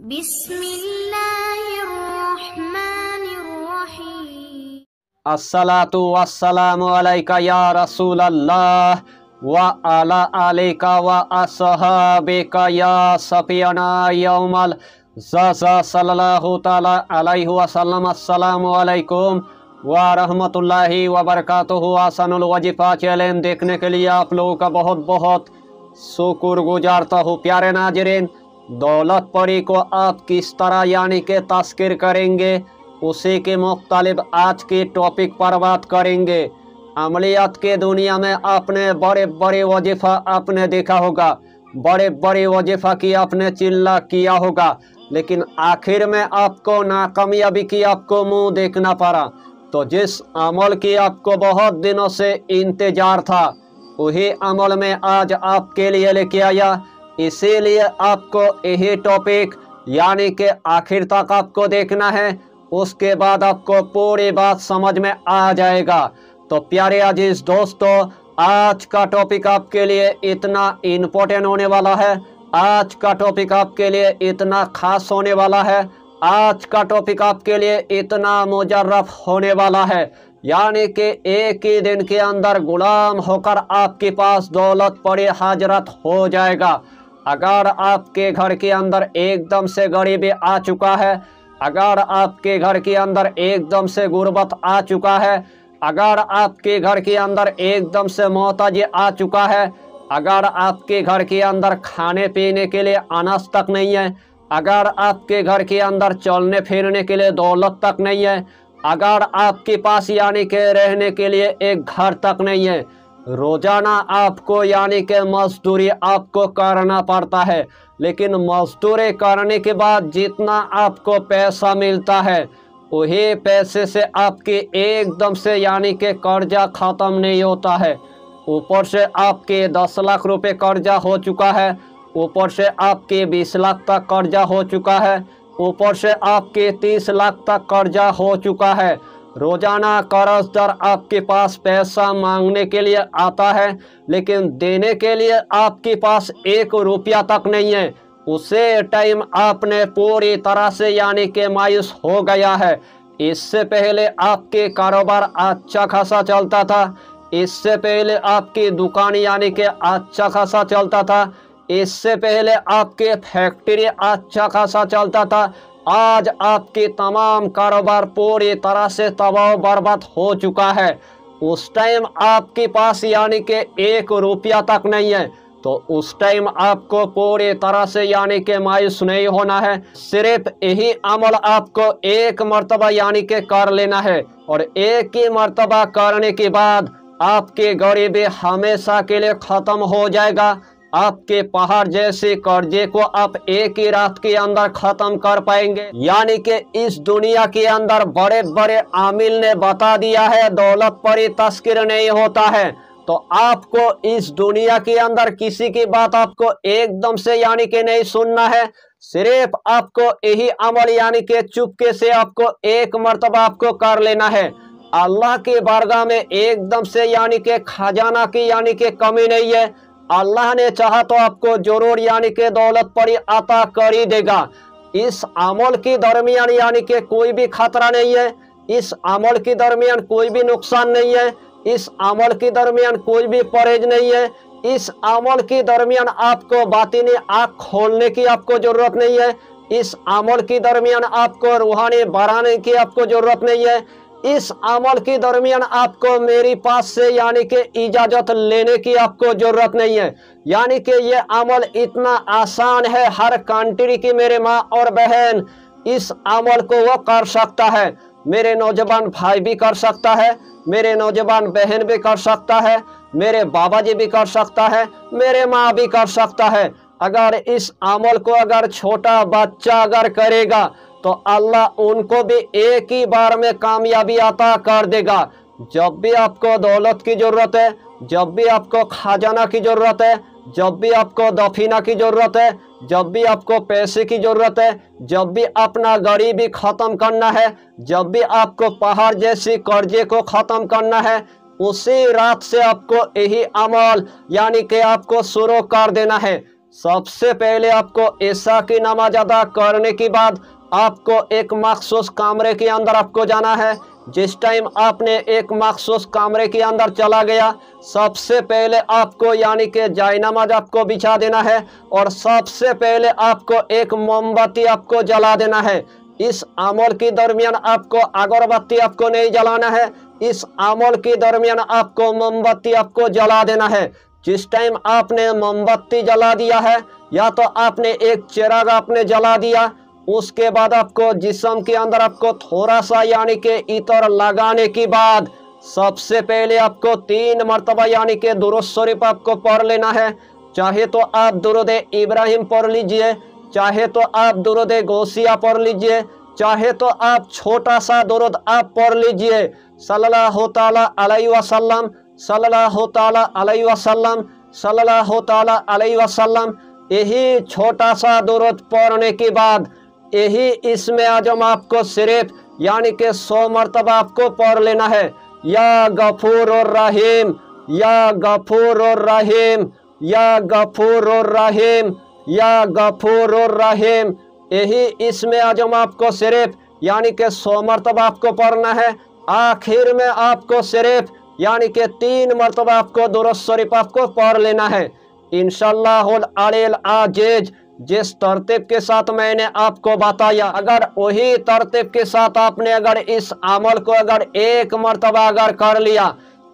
बिस्मिल्लाहिर्रहमानिर्रहीम। अस्सलातु वस्सलामु अलैका या रसूल अल्लाह व अला आलिका व अस्हाबिका या सफियाना यौमल ज़ज़ा सल्लल्लाहु ताला अलैहि वसल्लम। अस्सलामु अलैकुम व रहमतुल्लाहि व बरकातुहू। आसानुल वजीफ़ा चैलेंज देखने के लिए आप लोगों का बहुत बहुत शुक्र गुजारता हूँ। प्यारे नाज़रीन, दौलत परी को आप किस तरह यानी के तस्कीर करेंगे, उसी के मुख्तलिफ आज के टॉपिक पर बात करेंगे। अमलियात के दुनिया में आपने बड़े बड़े वजीफ़ा आपने देखा होगा, बड़े बड़े वजीफ़ा की आपने चिल्ला किया होगा, लेकिन आखिर में आपको नाकामयाबी की आपको मुंह देखना पड़ा। तो जिस अमल की आपको बहुत दिनों से इंतजार था, वही अमल में आज आपके लिए लेके आया। इसीलिए आपको यही टॉपिक यानी कि आखिर तक आपको देखना है, उसके बाद आपको पूरी बात समझ में आ जाएगा। तो प्यारे अजीज दोस्तों, आज का टॉपिक आपके लिए इतना इम्पोर्टेंट होने वाला है, आज का टॉपिक आपके लिए इतना खास होने वाला है, आज का टॉपिक आपके लिए इतना मुजर्रफ होने वाला है, यानी कि एक ही दिन के अंदर गुलाम होकर आपके पास दौलत परी हाजरत हो जाएगा। अगर आपके घर के अंदर एकदम से गरीबी आ चुका है, अगर आपके घर के अंदर एकदम से गुर्बत आ चुका है, अगर आपके घर के अंदर एकदम से मोहताजी आ चुका है, अगर आपके घर के अंदर खाने पीने के लिए अनाज तक नहीं है, अगर आपके घर के अंदर चलने फिरने के लिए दौलत तक नहीं है, अगर आपके पास यानी कि रहने के लिए एक घर तक नहीं है, रोजाना आपको यानी कि मजदूरी आपको करना पड़ता है, लेकिन मजदूरी करने के बाद जितना आपको पैसा मिलता है, वही पैसे से आपकी एकदम से यानी कि कर्जा ख़त्म नहीं होता है। ऊपर से आपके 10 लाख रुपए कर्जा हो चुका है, ऊपर से आपके 20 लाख तक कर्जा हो चुका है, ऊपर से आपके 30 लाख तक कर्जा हो चुका है। रोजाना कर्जदार आपके पास पैसा मांगने के लिए आता है, लेकिन देने के लिए आपके पास 1 रुपया तक नहीं है। उसे टाइम आपने पूरी तरह से यानी कि मायूस हो गया है। इससे पहले आपके कारोबार अच्छा खासा चलता था, इससे पहले आपकी दुकान यानी कि अच्छा खासा चलता था, इससे पहले आपके फैक्ट्री अच्छा खासा चलता था। आज आपके तमाम कारोबार पूरी तरह से तबाह बर्बाद हो चुका है। उस टाइम आपके पास यानी कि 1 रुपया तक नहीं है, तो उस टाइम आपको पूरी तरह से यानी कि मायूस नहीं होना है। सिर्फ यही अमल आपको एक मर्तबा यानी कि कर लेना है, और एक ही मर्तबा करने के बाद आपके गरीबी हमेशा के लिए ख़त्म हो जाएगा। आपके पहाड़ जैसे कर्जे को आप एक ही रात के अंदर खत्म कर पाएंगे। यानी कि इस दुनिया के अंदर बड़े बड़े आमिल ने बता दिया है, दौलत परी तस्कीर नहीं होता है। तो आपको इस दुनिया के अंदर किसी की बात आपको एकदम से यानी कि नहीं सुनना है, सिर्फ आपको यही अमल यानी कि चुपके से आपको एक मर्तबा आपको कर लेना है। अल्लाह की बारगाह में एकदम से यानी कि खजाना की यानी कि कमी नहीं है। अल्लाह ने चाहा तो आपको जरूर यानी कि दौलत परी अता कर ही देगा। इस अमल के दरमियान यानी कि कोई भी खतरा नहीं है, इस अमल के दरमियान कोई भी नुकसान नहीं है, इस अमल के दरमियान कोई भी परहेज नहीं है। इस अमल के दरमियान आपको बातिनी आँख खोलने की आपको जरूरत नहीं है, इस अमल के दरमियान आपको रूहानी बढ़ाने की आपको जरूरत नहीं है, इस अमल के दरमियान आपको मेरी पास से यानी कि इजाजत लेने की आपको जरूरत नहीं है। यानी कि ये अमल इतना आसान है, हर कंट्री की मेरे माँ और बहन इस अमल को वो कर सकता है। मेरे नौजवान भाई भी कर सकता है, मेरे नौजवान बहन भी कर सकता है, मेरे बाबा जी भी कर सकता है, मेरे माँ भी कर सकता है। अगर इस अमल को अगर छोटा बच्चा अगर करेगा, तो अल्लाह उनको भी एक ही बार में कामयाबी अता कर देगा। जब भी आपको दौलत की जरूरत है, जब भी आपको खजाना की जरूरत है, जब भी आपको दफीना की जरूरत है, जब भी आपको पैसे की जरूरत है, जब भी अपना गरीबी खत्म करना है, जब भी आपको पहाड़ जैसी कर्जे को खत्म करना है, उसी रात से आपको यही अमल यानी कि आपको शुरू कर देना है। सबसे पहले आपको ईशा की नमाज अदा करने के बाद आपको एक मखसूस कमरे के अंदर आपको जाना है। जिस टाइम आपने एक मखसूस कमरे के अंदर चला गया, सबसे पहले आपको यानी कि जायनमाज आपको बिछा देना है और सबसे पहले आपको एक मोमबत्ती आपको जला देना है। इस अमल के दरमियान आपको अगरबत्ती आपको नहीं जलाना है, इस अमल के दरमियान आपको मोमबत्ती आपको जला देना है। जिस टाइम आपने मोमबत्ती जला दिया है या तो आपने एक चिराग आपने जला दिया, उसके बाद आपको जिस्म के अंदर आपको थोड़ा सा यानी कि इतर लगाने के बाद सबसे पहले आपको 3 मरतबा यानी कि दुरूद शरीफ आपको पढ़ लेना है। चाहे तो आप दुरूद इब्राहिम पढ़ लीजिए, चाहे तो आप दुरूद गौसिया पढ़ लीजिए, चाहे तो आप छोटा सा दुरूद आप पढ़ लीजिए, सल्लल्लाहु ताला अलैहि वसल्लम, सल्लल्लाहु ताला अलैहि वसल्लम, सल्लल्लाहु ताला अलैहि वसल्लम। यही छोटा सा दुरूद पढ़ने के बाद यही इसमें आजम आपको सिर्फ यानी कि 100 मरतबा आपको पढ़ लेना है। या गफूरुर रहीम, या गफूरुर रहीम, या गफूरुर रहीम, या गफूरुर रहीम। यही इसमें आजम आपको सिर्फ यानी कि 100 मरतबा आपको पढ़ना है। आखिर में आपको सिर्फ यानी कि 3 मरतबा आपको दुरूद शरीफ आपको पढ़ लेना है। इंशाअल्लाहुल अलील अजीज जिस तरतीब के साथ मैंने आपको बताया, अगर वही तरतीब के साथ आपने अगर इस अमल को अगर 1 मरतबा अगर कर लिया,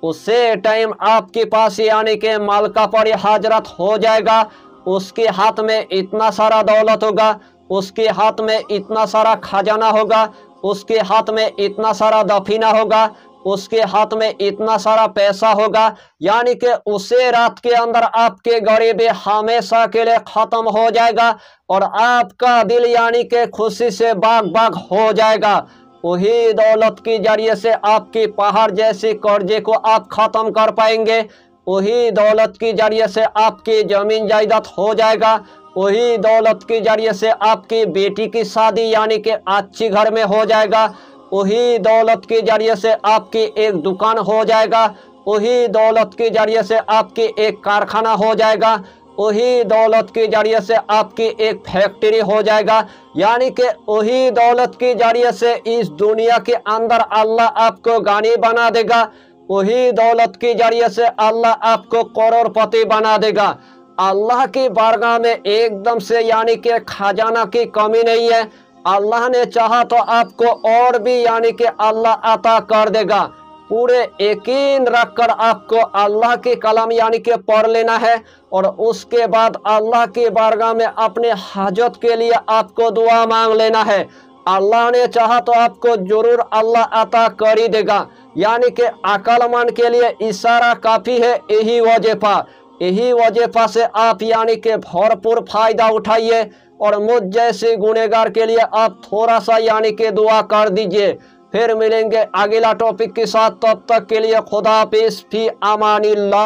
उसे टाइम आपके पास यानी कि माल का पड़ी हाजरत हो जाएगा। उसके हाथ में इतना सारा दौलत होगा, उसके हाथ में इतना सारा खजाना होगा, उसके हाथ में इतना सारा दफीना होगा, उसके हाथ में इतना सारा पैसा होगा, यानी कि उसे रात के अंदर आपके गरीबी हमेशा के लिए खत्म हो जाएगा और आपका दिल यानी कि खुशी से बाग बाग हो जाएगा। वही दौलत के जरिए से आपकी पहाड़ जैसी कर्जे को आप खत्म कर पाएंगे। वही दौलत के जरिए से आपकी जमीन जायदाद हो जाएगा। वही दौलत के जरिए से आपकी बेटी की शादी यानी कि अच्छी घर में हो जाएगा। वही दौलत के जरिए से आपकी एक दुकान हो जाएगा। वही दौलत के जरिए से आपकी एक कारखाना हो जाएगा। वही दौलत के जरिए से आपकी एक फैक्ट्री हो जाएगा। यानी कि वही दौलत के जरिए से इस दुनिया के अंदर अल्लाह आपको गानी बना देगा। वही दौलत के जरिए से अल्लाह आपको करोड़पति बना देगा। अल्लाह की बारगाह में एकदम से यानी कि खजाना की कमी नहीं है। अल्लाह ने चाहा तो आपको और भी यानी कि अल्लाह अता कर देगा। पूरे यकीन रखकर आपको अल्लाह की कलाम यानी कि पढ़ लेना है और उसके बाद अल्लाह की बारगाह में अपने हाजत के लिए आपको दुआ मांग लेना है। अल्लाह ने चाहा तो आपको जरूर अल्लाह अता कर ही देगा। यानी कि अक्लमंद के लिए इशारा काफ़ी है। यही वजीफा से आप यानी कि भरपूर फायदा उठाइए और मुझ जैसे गुनहगार के लिए आप थोड़ा सा यानी कि दुआ कर दीजिए। फिर मिलेंगे अगला टॉपिक के साथ, तब तक के लिए खुदा हाफिज़, फी अमानिल्लाह।